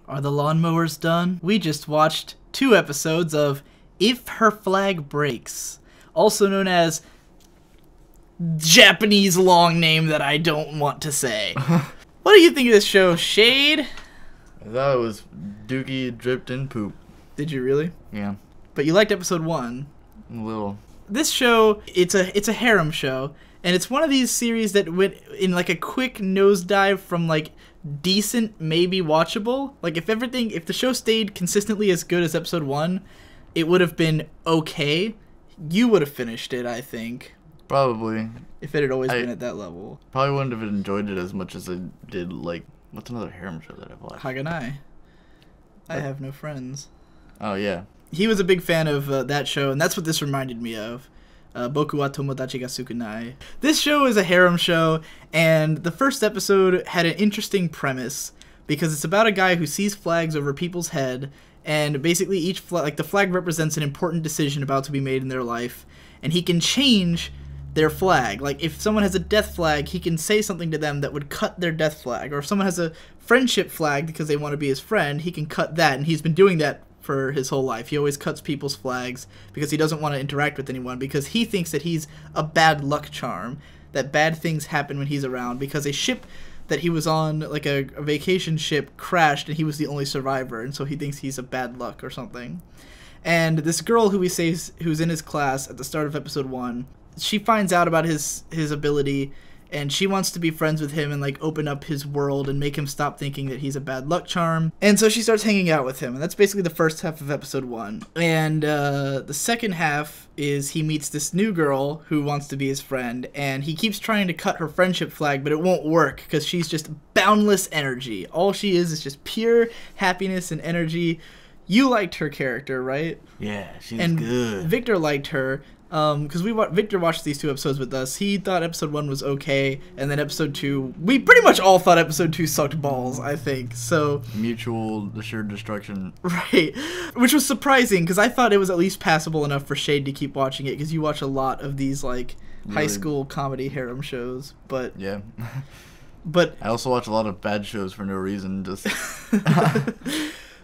Are the lawnmowers done? We just watched 2 episodes of If Her Flag Breaks, also known as Japanese long name that I don't want to say. What do you think of this show, Shade? I thought it was Dookie dripped in poop. Did you really? Yeah. But you liked episode 1. A little. This show, it's a harem show, and it's one of these series that went in like a quick nosedive from like decent, maybe watchable. Like if the show stayed consistently as good as episode 1, it would have been okay. You would have finished it, I think. Probably. If it had always been at that level. Probably wouldn't have enjoyed it as much as I did, like, what's another harem show that I've watched? Haganai. I have no friends. Oh, yeah. He was a big fan of that show, and that's what this reminded me of. Boku wa tomodachi ga sukunai. This show is a harem show, and the first episode had an interesting premise, because it's about a guy who sees flags over people's head, and basically each flag, the flag represents an important decision about to be made in their life, and he can change their flag. Like, if someone has a death flag, he can say something to them that would cut their death flag, or if someone has a friendship flag because they want to be his friend, he can cut that, and he's been doing that for his whole life. He always cuts people's flags because he doesn't want to interact with anyone, because he thinks that he's a bad luck charm, that bad things happen when he's around, because a ship that he was on, like a vacation ship, crashed and he was the only survivor, and so he thinks he's a bad luck or something. And this girl who he says who's in his class at the start of episode 1, she finds out about his ability, and she wants to be friends with him and like open up his world and make him stop thinking that he's a bad luck charm. And so she starts hanging out with him, and that's basically the first half of episode 1. And the second half is he meets this new girl who wants to be his friend, and he keeps trying to cut her friendship flag, but it won't work because she's just boundless energy. All she is just pure happiness and energy. You liked her character, right? Yeah, she's and good. Victor liked her. Because Victor watched these 2 episodes with us. He thought episode 1 was okay, and then episode 2, we pretty much all thought episode 2 sucked balls, I think. So mutual assured destruction. Right. Which was surprising, because I thought it was at least passable enough for Shade to keep watching it, because you watch a lot of these, like, high school comedy harem shows, but... Yeah. But... I also watch a lot of bad shows for no reason, just...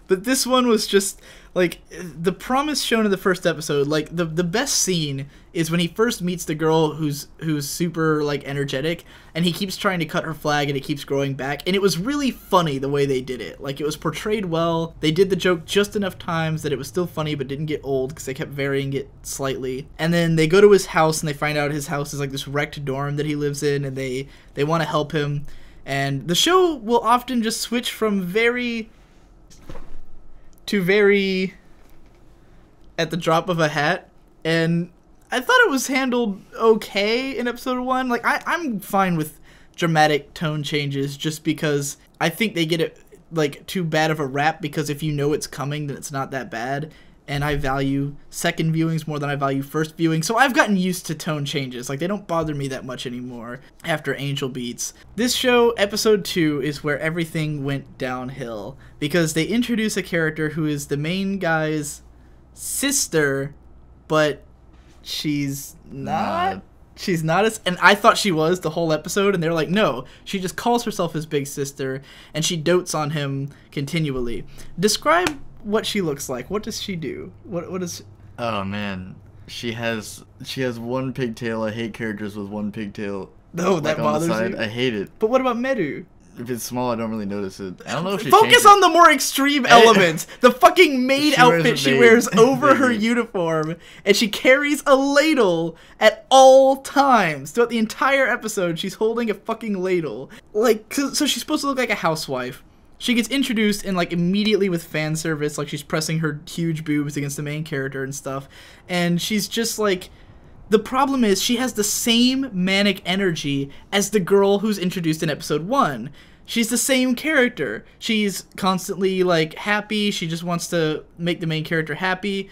But this one was just, like, the promise shown in the first episode, like, the best scene is when he first meets the girl who's super, like, energetic, and he keeps trying to cut her flag, and it keeps growing back, and it was really funny the way they did it. Like, it was portrayed well. They did the joke just enough times that it was still funny, but didn't get old, because they kept varying it slightly. And then they go to his house, and they find out his house is, like, this wrecked dorm that he lives in, and they want to help him. And the show will often just switch from very... to very at the drop of a hat, and I thought it was handled okay in episode 1. Like, I'm fine with dramatic tone changes, just because I think they get it, like, too bad of a rap, because if you know it's coming, then it's not that bad, and I value second viewings more than I value first viewing, so I've gotten used to tone changes. Like, they don't bother me that much anymore after Angel Beats. This show, episode 2, is where everything went downhill, because they introduce a character who is the main guy's sister, but she's not. She's not and I thought she was the whole episode, and they're like, no, she just calls herself his big sister, and she dotes on him continually. Describe what she looks like. What does she do? What is... Oh, man. She has one pigtail. I hate characters with one pigtail. No, that bothers you? I hate it. But what about Meru? If it's small, I don't really notice it. I don't know if she Focus on the more extreme elements. The fucking maid outfit she wears over her uniform, and she carries a ladle at all times. Throughout the entire episode, she's holding a fucking ladle. Like, so she's supposed to look like a housewife. She gets introduced and, like, immediately with fan service, like she's pressing her huge boobs against the main character and stuff, and she's just like... The problem is she has the same manic energy as the girl who's introduced in episode 1. She's the same character. She's constantly, like, happy. She just wants to make the main character happy.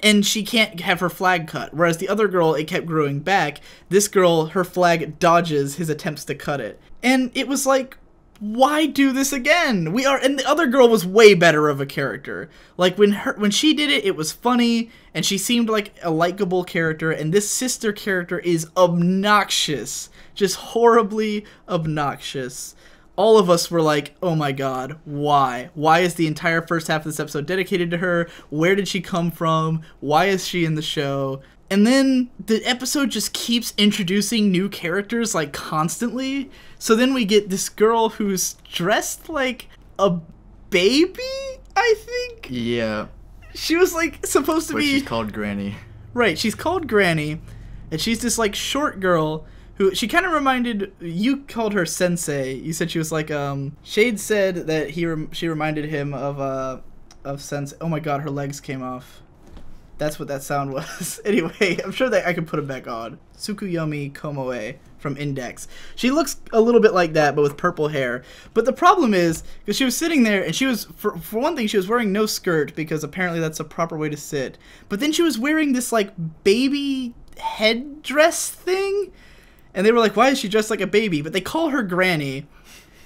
And she can't have her flag cut. Whereas the other girl, it kept growing back. This girl, her flag dodges his attempts to cut it. And it was like... Why do this again? And the other girl was way better of a character. Like, when she did it, it was funny, and she seemed like a likable character, and this sister character is obnoxious. Just horribly obnoxious. all of us were like, oh my god, why? Why is the entire first half of this episode dedicated to her? Where did she come from? Why is she in the show? And then the episode just keeps introducing new characters, like, constantly. So then we get this girl who's dressed like a baby, I think? Yeah. She was, like, supposed to be... She's called Granny. Right, she's called Granny, and she's this, like, short girl who... She kind of reminded... You called her Sensei. You said she was, like, Shade said that she reminded him of Sensei. Oh my god, her legs came off. That's what that sound was. Anyway, I'm sure that I could put it back on. Tsukuyomi Komoe from Index. She looks a little bit like that, but with purple hair. But the problem is, because she was sitting there, and she was, for one thing, she was wearing no skirt, because apparently that's a proper way to sit. But then she was wearing this, like, baby headdress thing, and they were like, why is she dressed like a baby? But they call her Granny,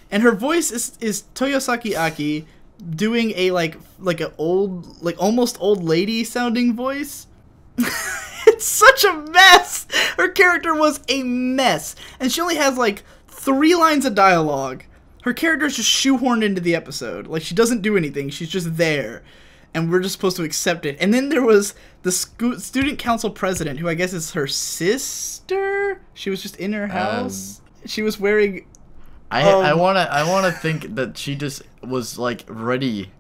and her voice is Toyosaki Aki, doing a like an old, like almost old lady sounding voice. It's such a mess. Her character was a mess, and she only has like 3 lines of dialogue. Her character is just shoehorned into the episode. Like, she doesn't do anything. She's just there, and we're just supposed to accept it. And then there was the student council president, who I guess is her sister. She was just in her house. She was wearing... I wanna think that she just was like ready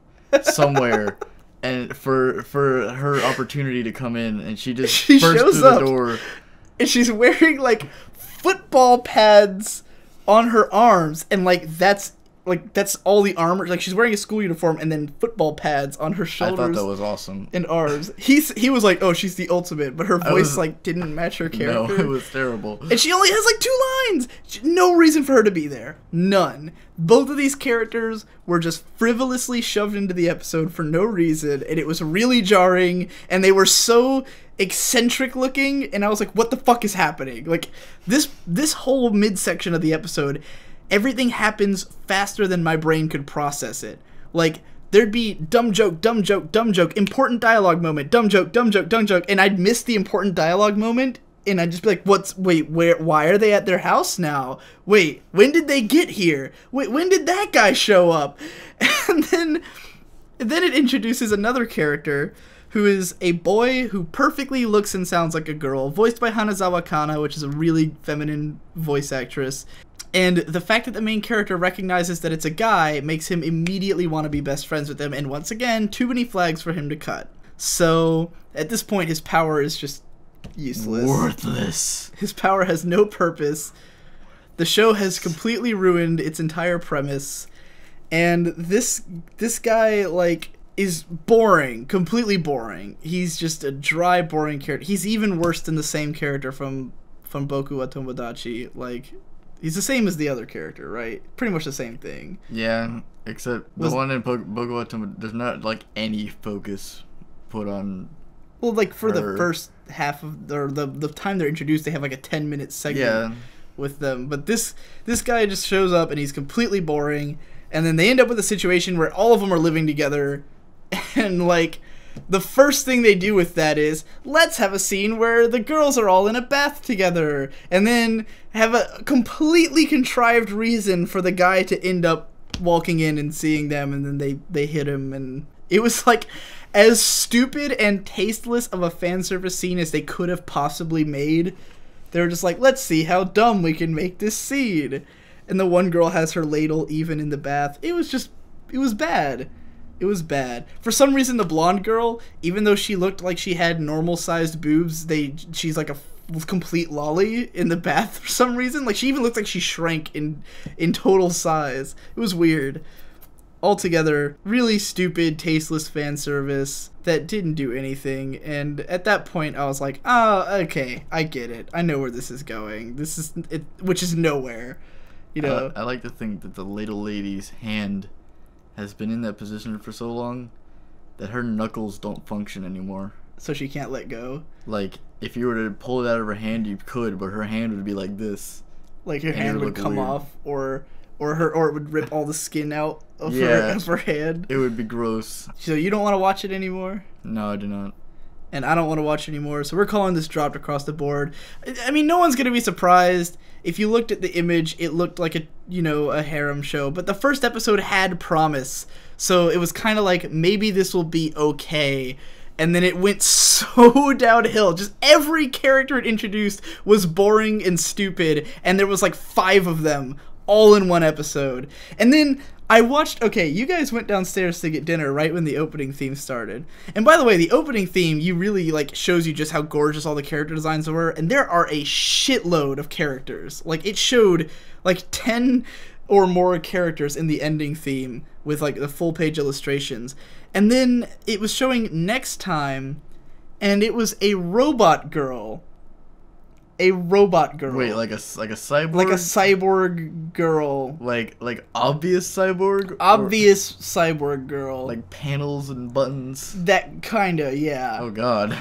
somewhere, and for her opportunity to come in, and she just burst shows through up, the door, and she's wearing like football pads on her arms, and that's all the armor. Like, she's wearing a school uniform and then football pads on her shoulders. I thought that was awesome. And arms. He was like, oh, she's the ultimate, but her voice like didn't match her character. No, it was terrible. And she only has like 2 lines. No reason for her to be there. None. Both of these characters were just frivolously shoved into the episode for no reason, and it was really jarring, and they were so eccentric looking, and I was like, what the fuck is happening? Like, this whole midsection of the episode, everything happens faster than my brain could process it. Like, there'd be dumb joke, dumb joke, dumb joke, important dialogue moment, dumb joke, dumb joke, dumb joke, and I'd miss the important dialogue moment, and I'd just be like, why are they at their house now? Wait, when did they get here? Wait, when did that guy show up? And then it introduces another character who is a boy who perfectly looks and sounds like a girl, voiced by Hanazawa Kana, which is a really feminine voice actress. And the fact that the main character recognizes that it's a guy makes him immediately want to be best friends with him, and once again, too many flags for him to cut. So, at this point, his power is just useless. Worthless. His power has no purpose. The show has completely ruined its entire premise, and this guy, like, is boring, completely boring. He's just a dry, boring character. He's even worse than the same character from Boku wa Tomodachi. Like, he's the same as the other character, right? Pretty much the same thing. Yeah, except the one in Boku wa Tomodachi, there's not like any focus put on. Well, like, for the first half of the time they're introduced, they have like a 10-minute segment with them. But this guy just shows up and he's completely boring, and then they end up with a situation where all of them are living together, and like, the first thing they do with that is, let's have a scene where the girls are all in a bath together, and then have a completely contrived reason for the guy to end up walking in and seeing them, and then they hit him, and it was like as stupid and tasteless of a fan service scene as they could have possibly made. They were just like, let's see how dumb we can make this scene. And the one girl has her ladle even in the bath. It was bad. It was bad. For some reason, the blonde girl, even though she looked like she had normal-sized boobs, she's like a complete lolly in the bath for some reason. Like, she even looked like she shrank in total size. It was weird. Altogether, really stupid, tasteless fan service that didn't do anything. And at that point, I was like, oh, okay, I get it. I know where this is going. This is it, which is nowhere. You know. I like to think that the little lady's hand has been in that position for so long that her knuckles don't function anymore. So she can't let go? Like, if you were to pull it out of her hand, you could, but her hand would be like this. Like, her hand would come off, or it would rip all the skin out of her hand. It would be gross. So you don't want to watch it anymore? No, I do not. and I don't want to watch anymore. So we're calling this dropped across the board. I mean, no one's gonna be surprised. If you looked at the image, it looked like a harem show. But the first episode had promise, so it was kind of like maybe this will be okay. And then it went so downhill. Just every character it introduced was boring and stupid, and there was like 5 of them all in one episode. And then I watched, okay, you guys went downstairs to get dinner right when the opening theme started. And by the way, the opening theme, you really, like, shows you just how gorgeous all the character designs were, and there are a shitload of characters. Like, it showed, like, 10 or more characters in the ending theme with, like, the full-page illustrations. And then it was showing next time, and it was a robot girl. A robot girl. Wait, like a cyborg? Like a cyborg girl. Like obvious cyborg? Obvious cyborg girl. Like panels and buttons? That kinda, yeah. Oh god.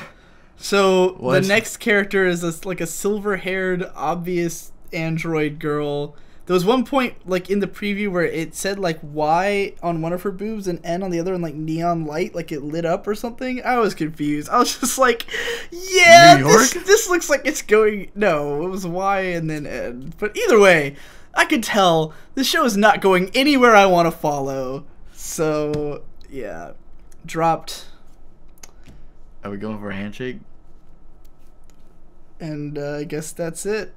So What? the next character is like a silver-haired, obvious android girl. There was one point, like, in the preview where it said, like, Y on one of her boobs and N on the other, and, like, neon light, like, it lit up or something. I was confused. I was just like, yeah, New York? this looks like it's going... No, it was Y and then N. But either way, I could tell the show is not going anywhere I want to follow. So, yeah. Dropped. Are we going for a handshake? And I guess that's it.